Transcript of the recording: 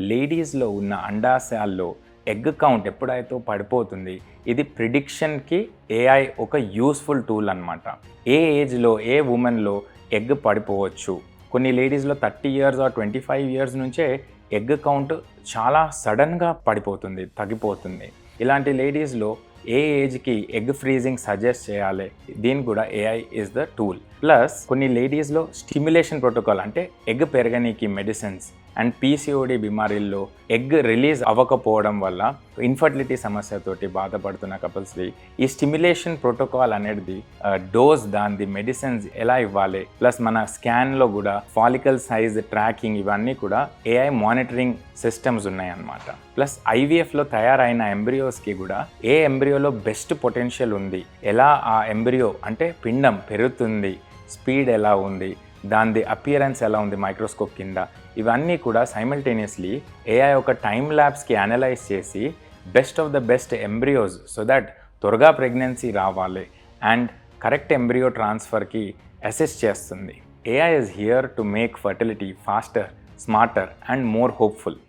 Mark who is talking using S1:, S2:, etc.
S1: లేడీస్లో ఉన్న అండాశయాల్లో egg count ఎప్పుడైతే పడిపోతుంది, ఇది ప్రిడిక్షన్కి ఏఐ ఒక యూస్ఫుల్ టూల్ అనమాట. ఏ ఏజ్లో ఏ ఉమెన్లో ఎగ్ పడిపోవచ్చు. కొన్ని లేడీస్లో 30 ఇయర్స్ ఆర్ 25 ఇయర్స్ నుంచే ఎగ్ కౌంట్ చాలా సడన్గా పడిపోతుంది, తగ్గిపోతుంది. ఇలాంటి లేడీస్లో ఏ ఏజ్కి ఎగ్ ఫ్రీజింగ్ సజెస్ట్ చేయాలి, దీని కూడా AI is the tool. Plus కొన్ని లేడీస్లో స్టిమ్యులేషన్ ప్రోటోకాల్ అంటే ఎగ్ పెరగనీకి మెడిసిన్స్ అండ్ పీసీఓడి బిమారీల్లో ఎగ్ రిలీజ్ అవ్వకపోవడం వల్ల ఇన్ఫర్టిలిటీ సమస్యతోటి బాధపడుతున్న కపుల్స్కి ఈ స్టిమ్యులేషన్ ప్రోటోకాల్ అనేది డోస్ దాని మెడిసిన్స్ ఎలా ఇవ్వాలి, ప్లస్ మన స్కాన్లో కూడా ఫాలికల్ సైజ్ ట్రాకింగ్ ఇవన్నీ కూడా ఏఐ మానిటరింగ్ సిస్టమ్స్ ఉన్నాయన్నమాట. ప్లస్ ఐవీఎఫ్లో తయారైన ఎంబ్రియోస్కి కూడా ఏ ఎంబ్రియోలో బెస్ట్ పొటెన్షియల్ ఉంది, ఎలా ఆ ఎంబ్రియో అంటే పిండం పెరుగుతుంది, స్పీడ్ ఎలా ఉంది, దాని అపియరెన్స్ ఎలా ఉంది మైక్రోస్కోప్ కింద, ఇవన్నీ కూడా సైమల్టేనియస్లీ ఏఐ ఒక టైమ్ ల్యాబ్స్కి అనలైజ్ చేసి best of the best embryos so that త్వరగా ప్రెగ్నెన్సీ రావాలి అండ్ కరెక్ట్ ఎంబ్రియో ట్రాన్స్ఫర్కి అసిస్ట్ చేస్తుంది. AI is here to make fertility faster, smarter and more hopeful.